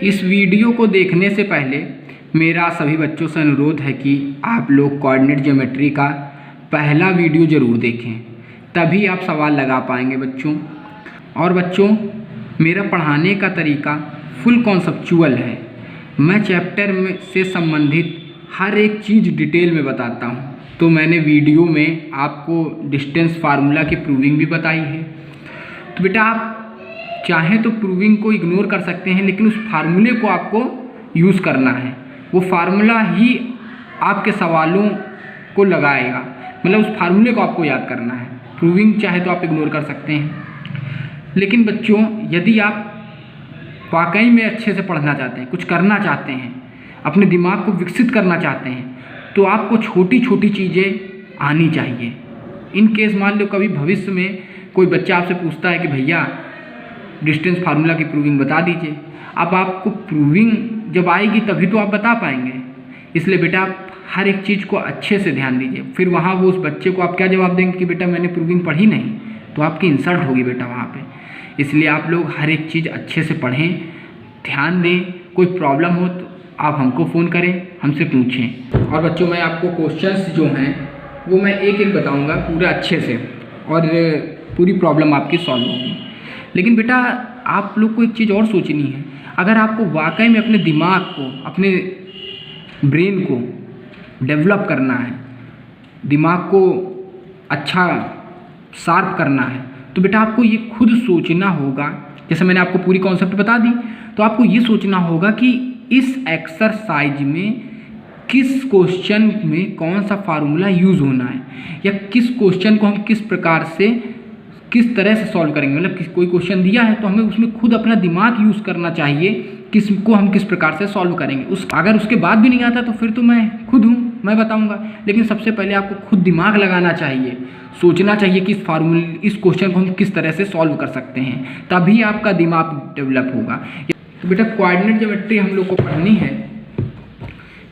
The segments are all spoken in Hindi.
इस वीडियो को देखने से पहले मेरा सभी बच्चों से अनुरोध है कि आप लोग कोऑर्डिनेट ज्योमेट्री का पहला वीडियो ज़रूर देखें, तभी आप सवाल लगा पाएंगे बच्चों। और बच्चों, मेरा पढ़ाने का तरीका फुल कॉन्सेप्चुअल है। मैं चैप्टर में से संबंधित हर एक चीज़ डिटेल में बताता हूँ। तो मैंने वीडियो में आपको डिस्टेंस फार्मूला की प्रूविंग भी बताई है। तो बेटा आप चाहें तो प्रूविंग को इग्नोर कर सकते हैं, लेकिन उस फार्मूले को आपको यूज़ करना है। वो फार्मूला ही आपके सवालों को लगाएगा, मतलब उस फार्मूले को आपको याद करना है। प्रूविंग चाहे तो आप इग्नोर कर सकते हैं। लेकिन बच्चों, यदि आप वाकई में अच्छे से पढ़ना चाहते हैं, कुछ करना चाहते हैं, अपने दिमाग को विकसित करना चाहते हैं, तो आपको छोटी छोटी चीज़ें आनी चाहिए। इन केस मान लो कभी भविष्य में कोई बच्चा आपसे पूछता है कि भैया डिस्टेंस फार्मूला की प्रूविंग बता दीजिए। अब आपको प्रूविंग जब आएगी तभी तो आप बता पाएंगे। इसलिए बेटा आप हर एक चीज़ को अच्छे से ध्यान दीजिए। फिर वहाँ वो उस बच्चे को आप क्या जवाब देंगे कि बेटा मैंने प्रूविंग पढ़ी नहीं, तो आपकी इंसल्ट होगी बेटा वहाँ पे। इसलिए आप लोग हर एक चीज़ अच्छे से पढ़ें, ध्यान दें। कोई प्रॉब्लम हो तो आप हमको फ़ोन करें, हमसे पूछें। और बच्चों, मैं आपको क्वेश्चंस जो हैं वो मैं एक एक बताऊँगा पूरा अच्छे से, और पूरी प्रॉब्लम आपकी सॉल्व होगी। लेकिन बेटा आप लोग को एक चीज़ और सोचनी है। अगर आपको वाकई में अपने दिमाग को, अपने ब्रेन को डेवलप करना है, दिमाग को अच्छा शार्प करना है, तो बेटा आपको ये खुद सोचना होगा। जैसे मैंने आपको पूरी कॉन्सेप्ट बता दी, तो आपको ये सोचना होगा कि इस एक्सरसाइज में किस क्वेश्चन में कौन सा फार्मूला यूज़ होना है, या किस क्वेश्चन को हम किस प्रकार से किस तरह से सॉल्व करेंगे। मतलब कोई क्वेश्चन दिया है तो हमें उसमें खुद अपना दिमाग यूज़ करना चाहिए, किसको हम किस प्रकार से सॉल्व करेंगे। अगर उसके बाद भी नहीं आता तो फिर तो मैं खुद हूँ, मैं बताऊँगा। लेकिन सबसे पहले आपको खुद दिमाग लगाना चाहिए, सोचना चाहिए कि इस क्वेश्चन को हम किस तरह से सॉल्व कर सकते हैं, तभी आपका दिमाग डेवलप होगा। तो बेटा कोऑर्डिनेट ज्योमेट्री हम लोग को पढ़नी है।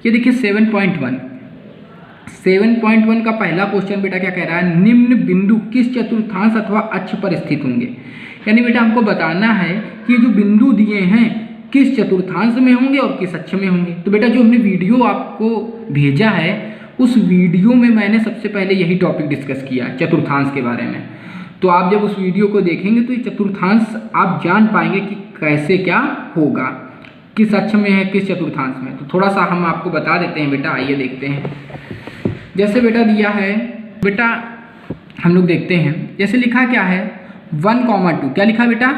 ये देखिए 7.1 का पहला क्वेश्चन बेटा क्या कह रहा है, निम्न बिंदु किस चतुर्थांश अथवा अक्ष पर स्थित होंगे। यानी बेटा हमको बताना है कि ये जो बिंदु दिए हैं किस चतुर्थांश में होंगे और किस अक्ष में होंगे। तो बेटा जो हमने वीडियो आपको भेजा है, उस वीडियो में मैंने सबसे पहले यही टॉपिक डिस्कस किया है, चतुर्थांश के बारे में। तो आप जब उस वीडियो को देखेंगे तो ये चतुर्थांश आप जान पाएंगे कि कैसे क्या होगा, किस अक्ष में है, किस चतुर्थांश में। तो थोड़ा सा हम आपको बता देते हैं बेटा, आइए देखते हैं। जैसे बेटा दिया है, बेटा हम लोग देखते हैं। जैसे लिखा क्या है 1,2, क्या लिखा बेटा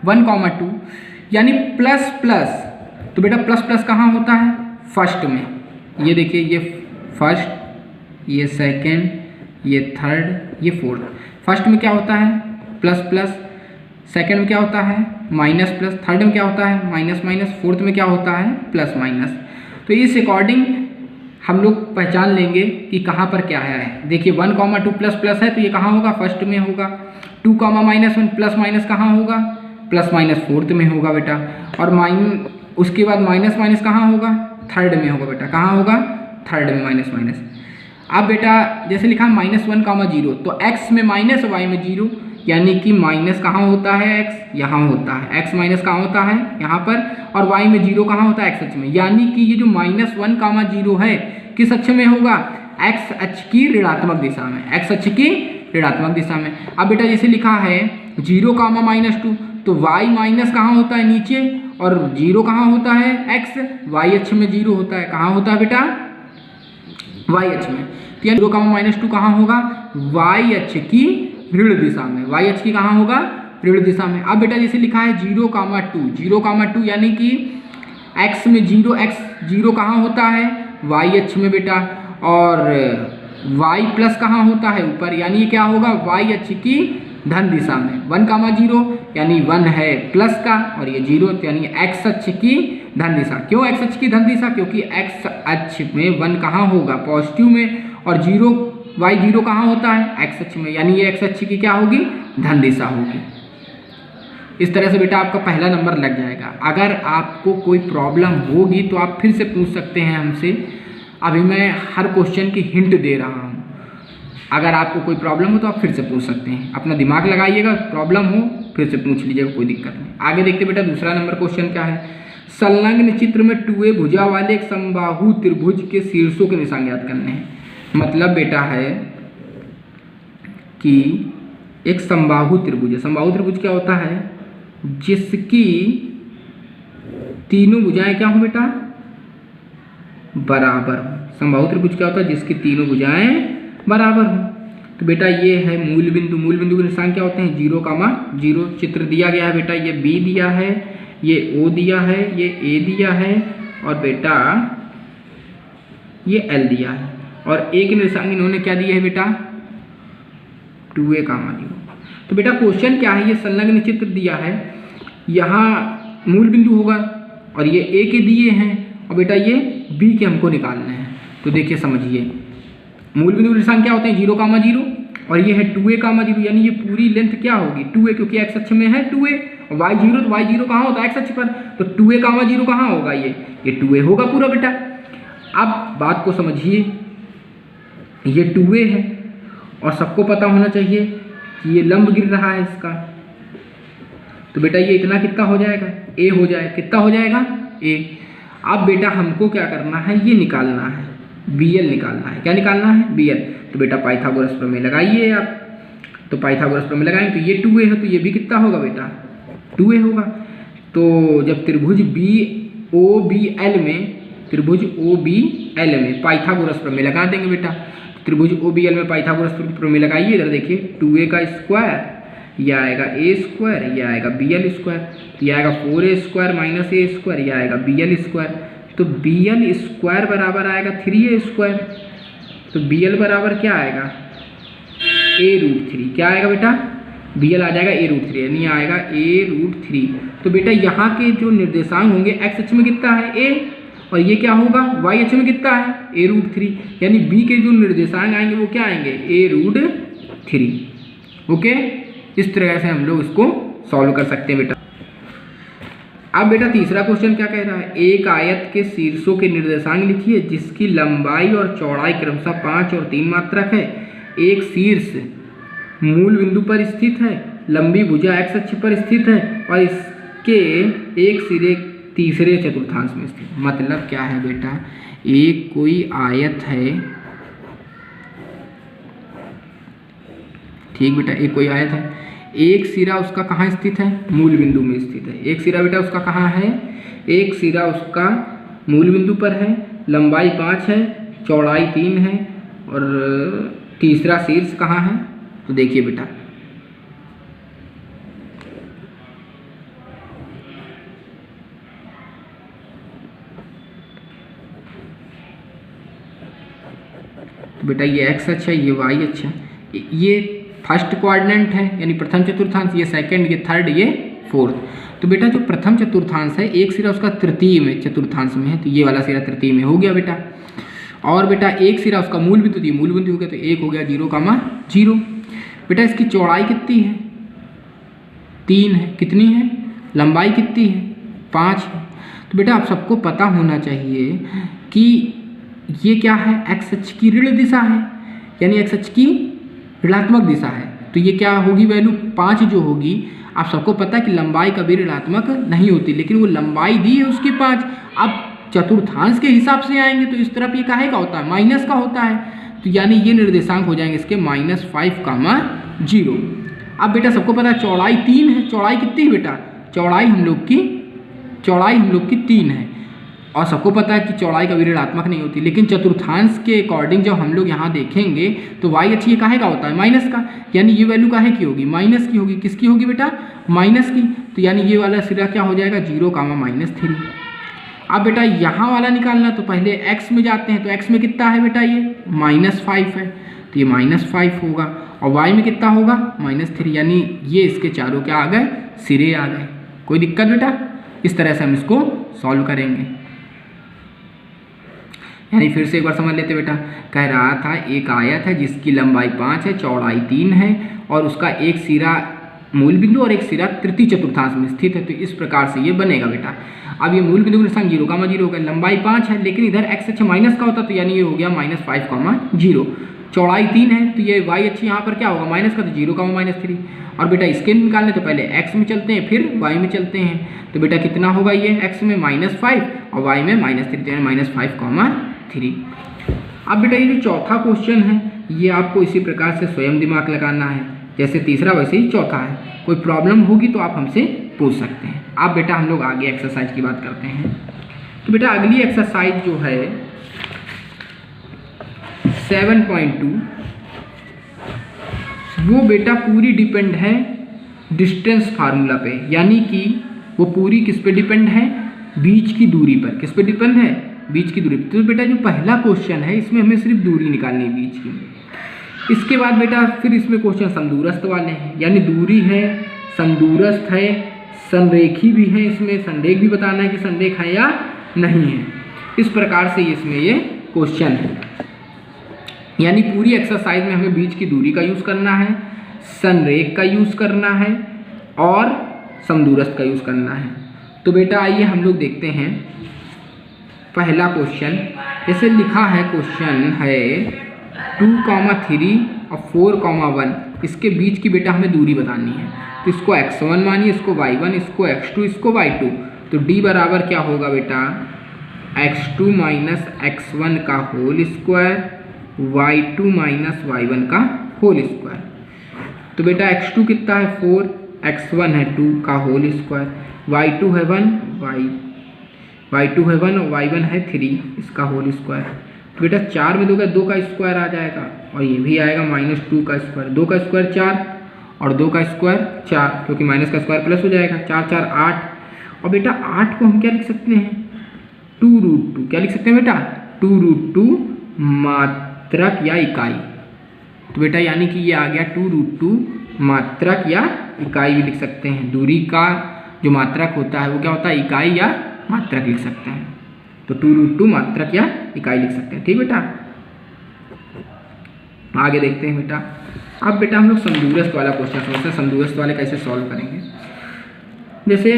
1,2, यानी प्लस प्लस। तो बेटा प्लस प्लस कहाँ होता है, फर्स्ट में। ये देखिए, ये फर्स्ट, ये सेकंड, ये थर्ड, ये फोर्थ। फर्स्ट में क्या होता है प्लस प्लस, सेकंड में क्या होता है माइनस प्लस, थर्ड में क्या होता है माइनस माइनस, फोर्थ में क्या होता है प्लस माइनस। तो इस अकॉर्डिंग हम लोग पहचान लेंगे कि कहाँ पर क्या है। देखिए 1,2 प्लस प्लस है तो ये कहाँ होगा, फर्स्ट में होगा। 2,-1 प्लस माइनस कहाँ होगा, प्लस माइनस फोर्थ में होगा बेटा। और उसके बाद माइनस माइनस कहाँ होगा, थर्ड में होगा बेटा। कहाँ होगा, थर्ड में माइनस माइनस। अब बेटा जैसे लिखा -1,0, तो x में माइनस, y में 0, यानी कि माइनस कहाँ होता है, x यहाँ होता है। x माइनस कहाँ होता है, यहाँ पर। और y में 0 कहाँ होता है, x अक्ष में। यानी कि ये जो -1,0 है किस अक्ष में होगा, x अक्ष की ऋणात्मक दिशा में, x अक्ष की ऋणात्मक दिशा में। अब बेटा जैसे लिखा है 0,-2, तो y माइनस कहाँ होता है, नीचे, और 0 कहाँ होता है, x, y अक्ष में 0 होता है। कहाँ होता है बेटा, y अक्ष में। तो 0,-2 कहाँ होगा, y अक्ष की ऋण दिशा में, y अक्ष की कहाँ होगा, ऋण दिशा में। अब बेटा जैसे लिखा है 0,2, यानी कि x में 0, x 0 कहाँ होता है, y अक्ष में बेटा, और y प्लस कहाँ होता है, ऊपर, यानी ये क्या होगा, y अक्ष की धन दिशा में। 1,0 यानी 1 है प्लस का, और ये 0 यानी x अक्ष की धन दिशा। क्यों x अक्ष की धन दिशा, क्योंकि x अक्ष में 1 कहाँ होगा, पॉजिटिव में, और 0 y0 कहाँ होता है, x अक्ष में, यानी ये x अक्ष की क्या होगी, धन दिशा होगी। इस तरह से बेटा आपका पहला नंबर लग जाएगा। अगर आपको कोई प्रॉब्लम होगी तो आप फिर से पूछ सकते हैं हमसे। अभी मैं हर क्वेश्चन की हिंट दे रहा हूँ। अगर आपको कोई प्रॉब्लम हो तो आप फिर से पूछ सकते हैं, अपना दिमाग लगाइएगा, प्रॉब्लम हो फिर से पूछ लीजिएगा, कोई दिक्कत नहीं। आगे देखते बेटा दूसरा नंबर क्वेश्चन क्या है। संलग्न चित्र में 2a भुजा वाले एक समबाहु त्रिभुज के शीर्षों के निशान ज्ञात करने हैं। मतलब बेटा है कि एक समबाहु त्रिभुज है। समबाहु त्रिभुज क्या होता है? जिसकी तीनों भुजाएं क्या हो बेटा? बराबर हो। समबाहु त्रिभुज क्या होता है? जिसकी तीनों भुजाएं बराबर हो। तो बेटा ये है मूल बिंदु। मूल बिंदु के निशान क्या होते हैं? 0, 0। चित्र दिया गया है बेटा, ये B दिया है, ये O दिया है, ये A दिया है और बेटा ये L दिया है। और एक निशान इन्होंने क्या दिया है बेटा? 2a, 0। तो बेटा क्वेश्चन क्या है? ये संलग्न चित्र दिया है, यहाँ मूल बिंदु होगा और ये A के दिए हैं और बेटा ये B के हमको निकालने हैं। तो देखिए समझिए, मूल बिंदु के निशान क्या होते हैं? 0, 0 और ये है 2a, 0। यानी ये पूरी लेंथ क्या होगी? 2a, क्योंकि x अक्ष में है 2a और y0, तो y0 कहाँ होता है? x अक्ष पर। तो 2a, 0 कहाँ होगा? ये 2a होगा पूरा बेटा। अब बात को समझिए, ये 2a है और सबको पता होना चाहिए कि ये लंब गिर रहा है इसका। तो बेटा ये इतना कितना हो जाएगा? a हो जाएगा। कितना हो जाएगा? a। अब बेटा हमको क्या करना है? ये निकालना है, BL निकालना है। क्या निकालना है? BL। तो बेटा पाइथागोरस प्रमेय लगाइए आप। तो पाइथागोरस प्रमेय लगाएंगे तो ये 2a है, तो ये भी कितना होगा बेटा? 2a होगा। तो जब त्रिभुज OBL में पाइथागोरस प्रमेय लगा देंगे बेटा। त्रिभुज OBL में पाइथागोरस प्रमेय लगाइए। इधर देखिए 2a का स्क्वायर, यह आएगा a स्क्वायर, यह आएगा BL स्क्वायर, यह आएगा 4a square minus a square, यह आएगा BL स्क्वायर। तो BL स्क्वायर बराबर आएगा 3a स्क्वायर। तो BL बराबर क्या आएगा? a√3। क्या आएगा बेटा? BL आ जाएगा a√3, यानी आएगा a√3। तो बेटा यहाँ के जो निर्देशांक होंगे, x अक्ष में कितना है? a, और ये क्या होगा? y अक्ष में कितना है? a√3। यानी B के जो निर्देशांक आएंगे वो क्या आएंगे? a√3। ओके, इस तरह से हम लोग इसको सॉल्व कर सकते हैं बेटा। अब बेटा तीसरा क्वेश्चन क्या कह रहा है? एक आयत के शीर्षों के निर्देशांक लिखिए जिसकी लंबाई और चौड़ाई क्रमशः 5 और 3 मात्रक है। एक शीर्ष मूल बिंदु पर स्थित है, लंबी भुजा x अक्ष पर स्थित है और इसके एक सिरे तीसरे चतुर्थांश में स्थित। मतलब क्या है बेटा? एक कोई आयत है, ठीक बेटा, एक कोई आयत है, एक सिरा उसका कहाँ स्थित है? मूल बिंदु में स्थित है। एक सिरा बेटा उसका कहाँ है? एक सिरा उसका मूल बिंदु पर है, लंबाई 5 है, चौड़ाई 3 है और तीसरा शीर्ष कहाँ है? तो देखिए बेटा, बेटा ये x अक्ष है, ये y अक्ष है, ये फर्स्ट क्वाड्रेंट है यानी प्रथम चतुर्थांश, ये सेकंड, ये थर्ड, ये फोर्थ। तो बेटा जो प्रथम चतुर्थांश है, एक सिरा उसका तृतीय में चतुर्थांश में है, तो ये वाला सिरा तृतीय में हो गया बेटा। और बेटा एक सिरा उसका मूल बिंदु, तो ये मूल बिंदु हो गया, तो 1 हो गया, 0, 0। बेटा इसकी चौड़ाई कितनी है? 3 है। कितनी है? लंबाई कितनी है? 5 है। तो बेटा आप सबको पता होना चाहिए कि ये क्या है? x अक्ष की ऋण दिशा है, यानी x अक्ष की ऋणात्मक दिशा है। तो ये क्या होगी? वैल्यू 5 जो होगी, आप सबको पता है कि लंबाई कभी ऋणात्मक नहीं होती, लेकिन वो लंबाई दी है उसकी 5। अब चतुर्थांश के हिसाब से आएंगे तो इस तरफ ये काहे का होता है? माइनस का होता है। तो यानी ये निर्देशांक हो जाएंगे इसके -5, 0। अब बेटा सबको पता है चौड़ाई 3 है। चौड़ाई कितनी है बेटा? चौड़ाई हम लोग की 3 है और सबको पता है कि चौड़ाई कभी ऋणात्मक नहीं होती, लेकिन चतुर्थांश के अकॉर्डिंग जब हम लोग यहाँ देखेंगे तो y अक्ष ये काहे का होता है? माइनस का। यानी ये वैल्यू काहे की होगी? माइनस की होगी। किसकी होगी बेटा? माइनस की। तो यानी ये वाला सिरा क्या हो जाएगा? 0, -3। अब बेटा यहाँ वाला निकालना, तो पहले x में जाते हैं, तो x में कितना है बेटा? ये -5 है, तो ये -5 होगा और y में कितना होगा? -3। यानी ये इसके चारों क्या आ गए? सिरे आ गए। कोई दिक्कत बेटा? इस तरह से हम इसको सॉल्व करेंगे। यानी फिर से एक बार समझ लेते बेटा। कह रहा था एक आयत है जिसकी लंबाई 5 है, चौड़ाई 3 है और उसका एक सिरा मूल बिंदु और एक सिरा तृतीय चतुर्थांश में स्थित है। तो इस प्रकार से ये बनेगा बेटा। अब ये मूल बिंदु का निशान 0, 0 हो गया, लंबाई 5 है, लेकिन इधर x अक्ष माइनस का होता, तो यानी ये हो गया -5, 0। चौड़ाई 3 है तो ये y अच्छी यहाँ पर क्या होगा माइनस का, तो 0, -3। और बेटा इसके निकालने तो पहले x में चलते हैं फिर y में चलते हैं। तो बेटा कितना होगा ये x में -5 और y में -3, तो यानी -5, 3। अब बेटा ये जो चौथा क्वेश्चन है ये आपको इसी प्रकार से स्वयं दिमाग लगाना है, जैसे तीसरा वैसे ही चौथा है। कोई प्रॉब्लम होगी तो आप हमसे पूछ सकते हैं। अब बेटा हम लोग आगे एक्सरसाइज की बात करते हैं। तो बेटा अगली एक्सरसाइज जो है 7.2 वो बेटा पूरी डिपेंड है डिस्टेंस फार्मूला पे, यानी कि वो पूरी किस पे डिपेंड है, बीच की दूरी पर। किस पे डिपेंड है, बीच की दूरी पर। तो बेटा जो पहला क्वेश्चन है इसमें हमें सिर्फ दूरी निकालनी है बीच की। इसके बाद बेटा फिर इसमें क्वेश्चन समदूरस्थ वाले हैं, यानी दूरी है, समदूरस्थ है, संरेखी भी है, इसमें संरेख भी बताना है कि संरेख है या नहीं है। इस प्रकार से इसमें ये क्वेश्चन है, यानी पूरी एक्सरसाइज में हमें बीच की दूरी का यूज़ करना है, संरेख का यूज़ करना है और समदूरस्थ का यूज़ करना है। तो बेटा आइए हम लोग देखते हैं पहला क्वेश्चन। जैसे लिखा है, क्वेश्चन है 2,3 और 4,1, इसके बीच की बेटा हमें दूरी बतानी है। तो इसको x1 मानिए, इसको y1, इसको x2, इसको y2। तो d बराबर क्या होगा बेटा, x2 माइनस x1 का whole square, y2 minus y1 का होल स्क्वायर। तो बेटा x2 कितना है 4, x1 है 2 का होल स्क्वायर, y2 है 1, y2 है 1 और y1 है 3 इसका होल स्क्वायर। तो बेटा 4 में 2 का 2 का स्क्वायर आ जाएगा और ये भी आएगा -2 का स्क्वायर। 2 का स्क्वायर 4 और 2 का स्क्वायर 4, क्योंकि माइनस का स्क्वायर प्लस हो जाएगा। 4 4 8। और बेटा 8 को हम क्या लिख सकते हैं, 2√2। क्या लिख सकते हैं बेटा, 2√2 मात्रक या इकाई। तो बेटा यानी कि ये आ गया 2√2 मात्रक या इकाई भी लिख सकते हैं। दूरी का जो मात्रक होता है वो क्या होता है, इकाई या मात्रक लिख सकते हैं। तो 2√2 मात्रक या इकाई लिख सकते हैं। ठीक बेटा, आगे देखते हैं बेटा। अब बेटा हम लोग समदूरस्थ वाला क्वेश्चन समझते हैं, समदूरस्थ वाले कैसे सॉल्व करेंगे। जैसे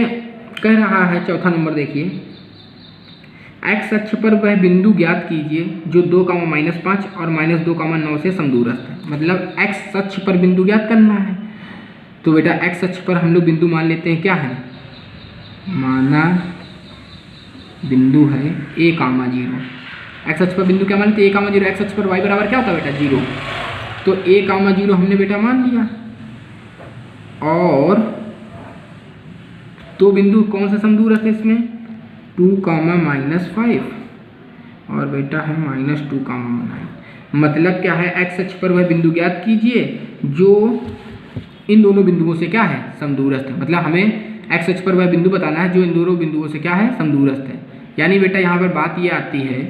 कह रहा है चौथा नंबर, देखिए x अक्ष पर वह बिंदु ज्ञात कीजिए जो 2, -5 और -2,9 से समदूरस्थ है। मतलब x अक्ष पर बिंदु ज्ञात करना है। तो बेटा x अक्ष पर हम लोग बिंदु मान लेते हैं, क्या है, माना बिंदु है a, 0। x अक्ष पर बिंदु क्या मानते हैं, a, 0। x अक्ष पर y बराबर क्या होता है बेटा, 0। तो a, 0 हमने बेटा मान लिया। और तो बिंदु कौन सा समदूरस्थ है इसमें, 2, -5 और बेटा है -2,9। मतलब क्या है, x अक्ष पर वह बिंदु ज्ञात कीजिए जो इन दोनों बिंदुओं से क्या है, समदूरस्थ है। मतलब हमें x अक्ष पर वह बिंदु बताना है जो इन दोनों बिंदुओं से क्या है, समदूरस्थ है। यानी बेटा यहाँ पर बात ये आती है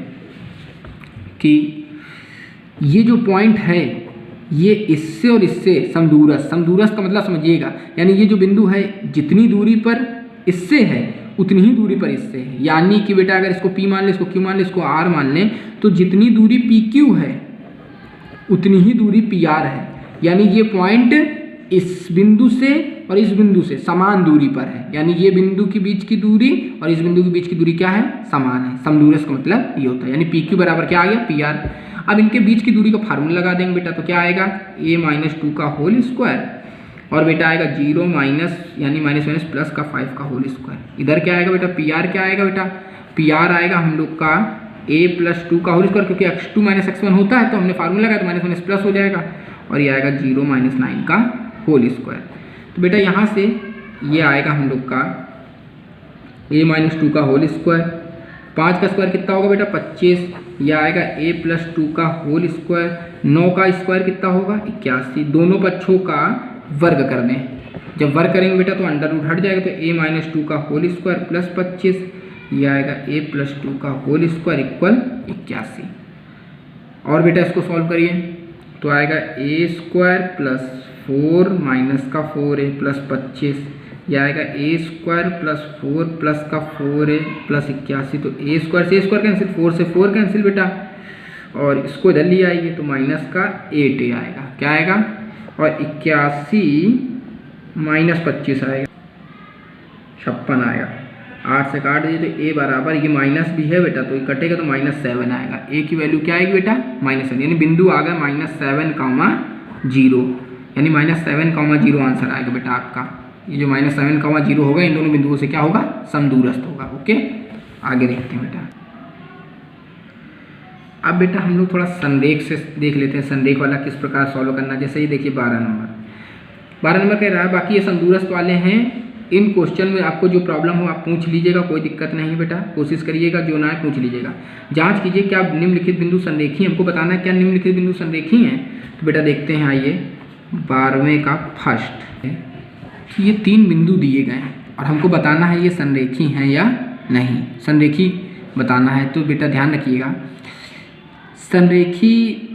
कि ये जो पॉइंट है ये इससे और इससे समदूरस्थ, समदूरस्थ का मतलब समझिएगा, यानी ये जो बिंदु है जितनी दूरी पर इससे है उतनी ही दूरी पर इससे है। यानी कि बेटा अगर इसको P मान ले, इसको Q मान ले, इसको R मान ले, तो जितनी दूरी PQ है उतनी ही दूरी PR है। यानी ये पॉइंट इस बिंदु से और इस बिंदु से समान दूरी पर है। यानी ये बिंदु के बीच की दूरी और इस बिंदु के बीच की दूरी क्या है, समान है। समदूरस्थ का मतलब ये होता है। यानी PQ बराबर क्या आ गया, PR। अब इनके बीच की दूरी का फार्मूला लगा देंगे बेटा, तो क्या आएगा, a - 2 का होल स्क्वायर और बेटा आएगा 0 माइनस यानी माइनस प्लस का 5 का होल स्क्वायर। इधर क्या आएगा बेटा, PR क्या आएगा बेटा, PR आएगा हम लोग का a + 2 का होल स्क्वायर, क्योंकि x2 - x1 होता है तो हमने फार्मूला लगाया तो माइनस प्लस हो जाएगा और ये आएगा 0 - 9 का होल स्क्वायर। तो बेटा यहाँ से ये आएगा हम लोग का a - 2 का होल स्क्वायर, 5 का स्क्वायर कितना होगा बेटा 25, यह आएगा a + 2 का होल स्क्वायर, 9 का स्क्वायर कितना होगा 81। दोनों पक्षों का वर्ग कर दें, जब वर्ग करेंगे बेटा तो अंडर रूट हट जाएगा, तो a - 2 का होल स्क्वायर प्लस 25, यह आएगा a + 2 का होल स्क्वायर इक्वल 81। और बेटा इसको सॉल्व करिए तो आएगा a² + 4 माइनस का 4a प्लस 25, यह आएगा a² + 4 प्लस का 4a प्लस 81। तो a² से a² कैंसिल, 4 से 4 कैंसिल बेटा, और इसको इधर ले आइए तो माइनस का 8a आएगा, क्या आएगा, और 81 - 25 आएगा, 56 आएगा। 8 से काट दीजिए तो ए बराबर, ये माइनस भी है बेटा तो ये कटेगा तो -7 आएगा। ए की वैल्यू क्या आएगी बेटा -7, यानी बिंदु आ गया -7,0, यानी -7,0 आंसर आएगा बेटा आपका। ये जो -7,0 होगा इन दोनों बिंदुओं से क्या होगा, समदूरस्थ होगा। ओके, आगे देखते हैं बेटा। अब बेटा हम लोग थोड़ा संरेख से देख लेते हैं, संरेख वाला किस प्रकार सॉल्व करना। जैसे ये देखिए 12 नंबर कह रहा है, बाकी ये समदूरस्थ वाले हैं। इन क्वेश्चन में आपको जो प्रॉब्लम हो आप पूछ लीजिएगा, कोई दिक्कत नहीं है बेटा, कोशिश करिएगा, जो ना है पूछ लीजिएगा। जांच कीजिए क्या निम्नलिखित बिंदु संरेखी, हमको बताना है क्या निम्नलिखित बिंदु संरेखी हैं। तो बेटा देखते हैं, आइए 12वें का फर्स्ट है कि ये 3 बिंदु दिए गए हैं और हमको बताना है ये संरेखी हैं या नहीं, संरेखी बताना है। तो बेटा ध्यान रखिएगा, संरेखी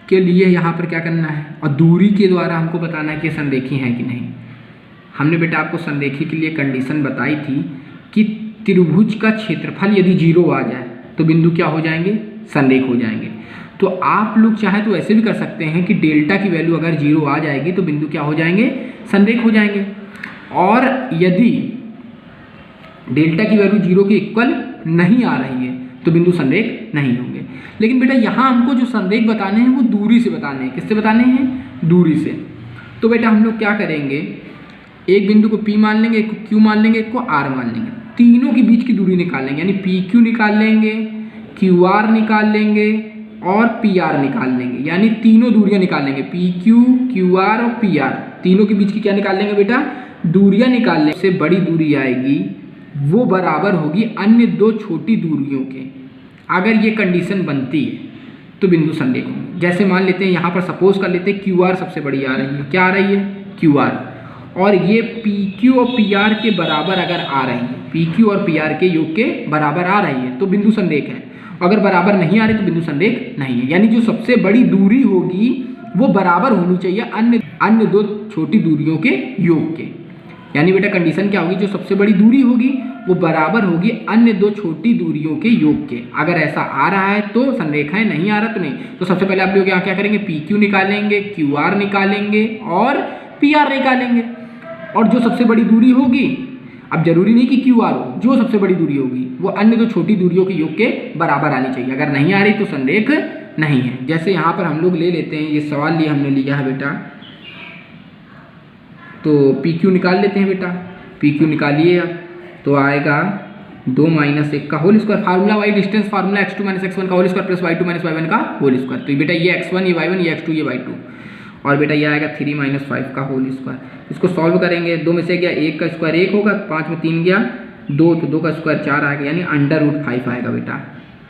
के लिए यहाँ पर क्या करना है और दूरी के द्वारा हमको बताना है कि संरेखी हैं कि नहीं। हमने बेटा आपको संरेखी के लिए कंडीशन बताई थी कि त्रिभुज का क्षेत्रफल यदि 0 आ जाए तो बिंदु क्या हो जाएंगे, संरेख हो जाएंगे। तो आप लोग चाहे तो ऐसे भी कर सकते हैं कि डेल्टा की वैल्यू अगर 0 आ जाएगी तो बिंदु क्या हो जाएंगे, संरेख हो जाएंगे। और यदि डेल्टा की वैल्यू 0 के इक्वल नहीं आ रही है तो बिंदु संरेख नहीं होंगे। लेकिन बेटा यहाँ हमको जो संरेख बताने हैं वो दूरी से बताने हैं। किससे बताने हैं, दूरी से। तो बेटा हम लोग क्या करेंगे, एक बिंदु को P मान लेंगे, एक को Q मान लेंगे, एक को R मान लेंगे, तीनों के बीच की दूरी निकाल लेंगे, यानी PQ निकाल लेंगे, QR निकाल लेंगे और PR निकाल लेंगे, यानी तीनों दूरियां निकाल लेंगे, PQ, QR और PR, तीनों के बीच की क्या निकाल लेंगे बेटा, दूरियां निकाल लेंगे। सबसे बड़ी दूरी आएगी वो बराबर होगी अन्य 2 छोटी दूरियों के। अगर ये कंडीशन बनती है तो बिंदु संरेख होंगे। जैसे मान लेते हैं यहाँ पर सपोज कर लेते हैं QR सबसे बड़ी आ रही है, क्या आ रही है, QR, और ये PQ और PR के बराबर अगर आ रही है, PQ और PR के योग के बराबर आ रही है तो बिंदु संरेख है। अगर बराबर नहीं आ रही तो बिंदु संरेख नहीं है। यानी जो सबसे बड़ी दूरी होगी वो बराबर होनी चाहिए अन्य 2 छोटी दूरियों के योग के। यानी बेटा कंडीशन क्या होगी, जो सबसे बड़ी दूरी होगी वो बराबर होगी अन्य 2 छोटी दूरियों के योग के। अगर ऐसा आ रहा है तो संरेख है, नहीं आ रहा तो नहीं। तो सबसे पहले आप लोग यहाँ क्या करेंगे, PQ निकालेंगे, QR निकालेंगे और PR निकालेंगे। और जो सबसे बड़ी दूरी होगी, अब जरूरी नहीं कि QR हो, जो सबसे बड़ी दूरी होगी वो अन्य 2 छोटी दूरियों के योग के बराबर आनी चाहिए। अगर नहीं आ रही तो संरेख नहीं है। जैसे यहाँ पर हम लोग ले लेते हैं, ये सवाल लिए हमने लिया है बेटा, तो PQ निकाल लेते हैं बेटा। PQ निकालिए तो आएगा 2 - 1 का whole square, formula Y distance formula x2 - x1 का whole square plus y2 - y1 का होल स्क्वायर। तो बेटा ये x1 ये y1 ये x2 ये y2, और बेटा ये आएगा 3 - 5 का होल स्क्वायर। इसको सॉल्व करेंगे, 2 में से गया 1 का स्क्वायर 1 होगा, 5 में 3 गया 2, तो 2 का स्क्वायर 4 आएगा, यानी √5 आएगा बेटा,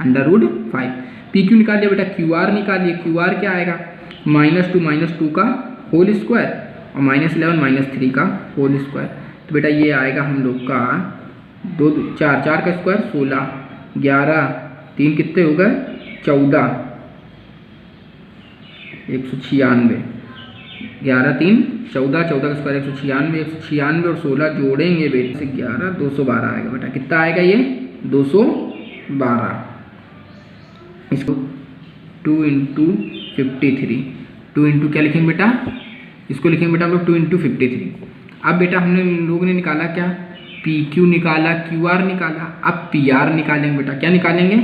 √5। PQ निकाल लिया बेटा, QR निकालिए, QR क्या आएगा, -2 - 2 का होल स्क्वायर और -11 - 3 का होल स्क्वायर। तो बेटा ये आएगा हम लोग का 2 4 4 का स्क्वायर 16, 11 3 कितने हो गए 14, 196, 11 3 14, 14 का स्क्वायर 196, 196 और 16 जोड़ेंगे बेटा से 11, 212 आएगा बेटा। कितना आएगा ये 212। इसको 2 × 53, 2 × क्या लिखेंगे बेटा, इसको लिखेंगे बेटा हम लोग 2 × 53। अब बेटा हमने लोगों ने निकाला क्या, PQ निकाला, QR निकाला, अब PR निकालेंगे बेटा। क्या निकालेंगे,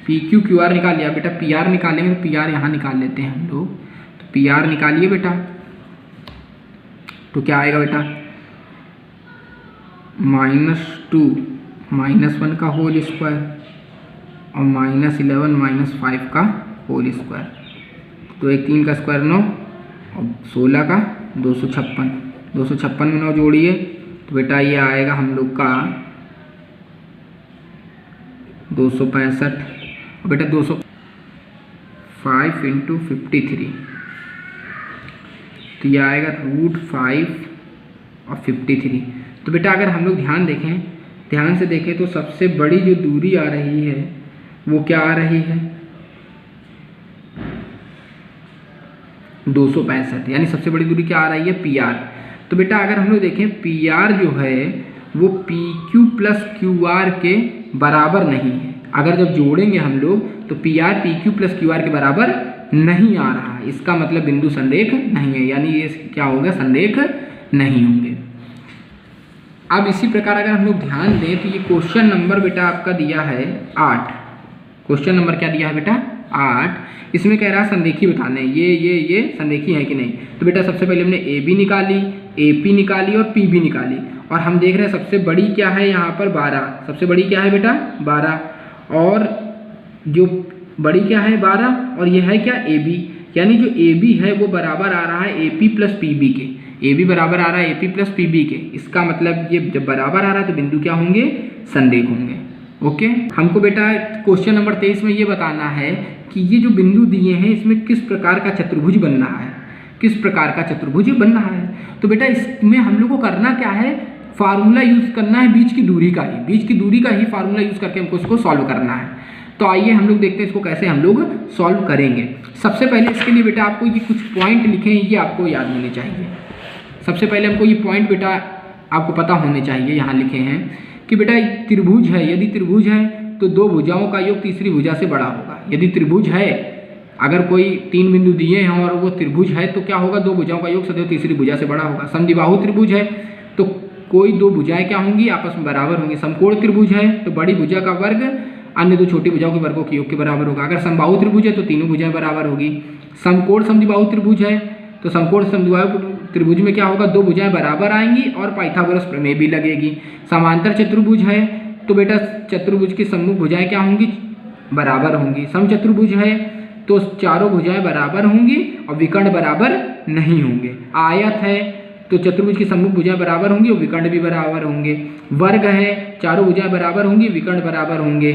PQ QR निकाल लिया बेटा, PR निकालेंगे तो PR यहाँ निकाल लेते हैं हम लोग। तो PR निकालिए बेटा, तो क्या आएगा बेटा, -2 - 1 का होल स्क्वायर और -11 - 5 का होल स्क्वायर। तो 1 3 का स्क्वायर 9 और 16 का 256, 256 में 9 जोड़िए तो बेटा ये आएगा हम लोग का 265, और बेटा 5 × 53, तो ये आएगा √5 और 53। तो बेटा अगर हम लोग ध्यान से देखें तो सबसे बड़ी जो दूरी आ रही है वो क्या आ रही है, 265, यानी सबसे बड़ी दूरी क्या आ रही है, PR। तो बेटा अगर हम लोग देखें PR जो है वो PQ + QR के बराबर नहीं है। अगर जब जोड़ेंगे हम लोग तो PR PQ + QR के बराबर नहीं आ रहा है, इसका मतलब बिंदु संरेख नहीं है, यानी ये क्या होगा, संरेख नहीं होंगे। अब इसी प्रकार अगर हम लोग ध्यान दें तो ये क्वेश्चन नंबर बेटा आपका दिया है 8। क्वेश्चन नंबर क्या दिया है बेटा 8। इसमें कह रहा है संरेखी बताना है, ये संरेखी है कि नहीं। तो बेटा सबसे पहले हमने ए बी निकाली, ए पी निकाली और पी बी निकाली, और हम देख रहे हैं सबसे बड़ी क्या है यहाँ पर 12। सबसे बड़ी क्या है बेटा 12, और जो बड़ी क्या है 12, और ये है क्या ए बी, यानी जो ए बी है वो बराबर आ रहा है A P plus P B के। ए बी बराबर आ रहा है A P plus P B के। इसका मतलब ये जब बराबर आ रहा है तो बिंदु क्या होंगे, संरेख होंगे। ओके, हमको बेटा क्वेश्चन नंबर 23 में ये बताना है कि ये जो बिंदु दिए हैं इसमें किस प्रकार का चतुर्भुज बन रहा है, किस प्रकार का चतुर्भुज बन रहा है। तो बेटा इसमें हम लोग को करना क्या है, फार्मूला यूज करना है बीच की दूरी का ही, बीच की दूरी का ही फार्मूला यूज करके हमको इसको सॉल्व करना है। तो आइए हम लोग देखते हैं इसको कैसे हम लोग सॉल्व करेंगे। सबसे पहले इसके लिए बेटा आपको ये कुछ पॉइंट लिखे हैं, ये आपको याद होने चाहिए। सबसे पहले हमको ये पॉइंट बेटा आपको पता होने चाहिए, यहाँ लिखे हैं कि बेटा त्रिभुज है, यदि त्रिभुज है तो दो भुजाओं का योग तीसरी भुजा से बड़ा होगा। यदि त्रिभुज है, अगर कोई 3 बिंदु दिए हैं और वो त्रिभुज है तो क्या होगा, दो भुजाओं का योग सदैव तीसरी भुजा से बड़ा होगा। समद्विबाहु त्रिभुज है तो कोई दो भुजाएं क्या होंगी, आपस में बराबर होंगी। समकोण त्रिभुज है तो बड़ी भुजा का वर्ग अन्य दो छोटी भुजाओं के वर्गों के योग के बराबर होगा। अगर समबाहु त्रिभुज है तो तीनों भुजाएं बराबर होगी। समकोण समद्विबाहु त्रिभुज है तो समकोण समद्विबाहु त्रिभुज में क्या होगा, दो भुजाएं बराबर आएंगी और पाइथागोरस प्रमेय भी लगेगी। समांतर चतुर्भुज है तो बेटा चतुर्भुज की सम्मुख भुजाएं क्या होंगी, बराबर होंगी। समचतुर्भुज है तो चारों भुजाएं बराबर होंगी और विकर्ण बराबर नहीं होंगे। आयत है तो चतुर्भुज की सम्मुख भुजाएं बराबर होंगी और विकर्ण भी बराबर होंगे। वर्ग है, चारों भुजाएं बराबर होंगी, विकर्ण बराबर होंगे।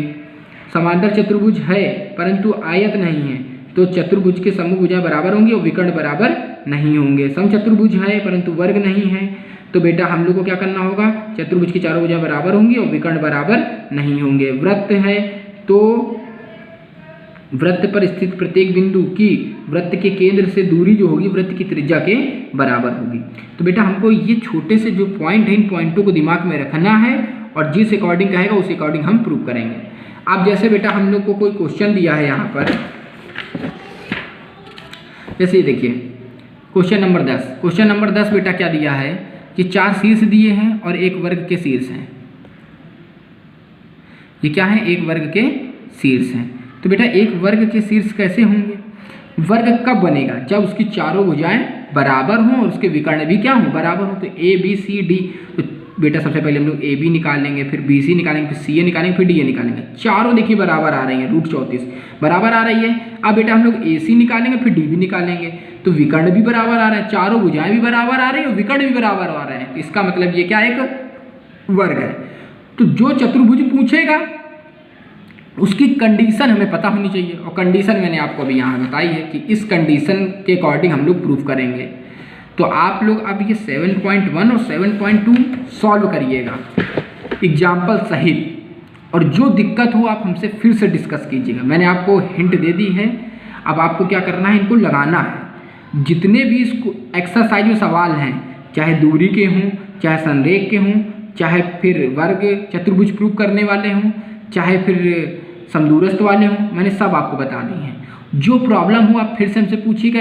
समांतर चतुर्भुज है परंतु आयत नहीं है तो चतुर्भुज के सम्मुख भुजाएं बराबर होंगी और विकर्ण बराबर नहीं होंगे। समचतुर्भुज है परंतु वर्ग नहीं है तो बेटा हम लोग को क्या करना होगा, चतुर्भुज की चारों भुजाएं बराबर होंगी और विकर्ण बराबर नहीं होंगे। वृत्त है तो वृत्त पर स्थित प्रत्येक बिंदु की वृत्त के केंद्र से दूरी जो होगी वृत्त की त्रिज्या के बराबर होगी। तो बेटा हमको ये छोटे से जो पॉइंट है इन पॉइंटों को दिमाग में रखना है और जिस अकॉर्डिंग कहेगा उस अकॉर्डिंग हम प्रूव करेंगे। अब जैसे बेटा हम लोग को कोई क्वेश्चन दिया है यहाँ पर, जैसे देखिए क्वेश्चन नंबर 10। क्वेश्चन नंबर 10 बेटा क्या दिया है कि 4 शीर्ष दिए हैं और एक वर्ग के शीर्ष हैं। ये क्या है, एक वर्ग के शीर्ष हैं। तो बेटा एक वर्ग के शीर्ष कैसे होंगे, वर्ग कब बनेगा, जब उसकी चारों भुजाएं बराबर हों और उसके विकर्ण भी क्या हों, बराबर हों। तो ए बी सी डी, तो बेटा सबसे पहले हम लोग ए बी निकालेंगे, फिर बी सी निकालेंगे, फिर सी ए निकालेंगे, फिर डी ए निकालेंगे। चारों देखिए बराबर आ रही हैं, √34 बराबर आ रही है। अब बेटा हम लोग ए सी निकालेंगे, फिर डी बी निकालेंगे, तो विकर्ण भी बराबर आ रहे हैं, चारों भुजाएं भी बराबर आ रही हैं और विकर्ण भी बराबर आ रहे हैं। तो इसका मतलब ये क्या एक वर्ग है। तो जो चतुर्भुज पूछेगा उसकी कंडीशन हमें पता होनी चाहिए, और कंडीशन मैंने आपको अभी यहाँ बताई है कि इस कंडीशन के अकॉर्डिंग हम लोग प्रूफ करेंगे। तो आप लोग अब ये 7.1 और 7.2 सॉल्व करिएगा एग्जाम्पल सहित, और जो दिक्कत हो आप हमसे फिर से डिस्कस कीजिएगा। मैंने आपको हिंट दे दी है, अब आपको क्या करना है, इनको लगाना है। जितने भी इसको एक्सरसाइज में सवाल हैं, चाहे दूरी के हों, चाहे संरेख के हों, चाहे फिर वर्ग चतुर्भुज प्रूफ करने वाले हों, चाहे फिर समदूरस्थ वाले हों, मैंने सब आपको बता दी हैं। जो प्रॉब्लम हो आप फिर से हमसे पूछिएगा।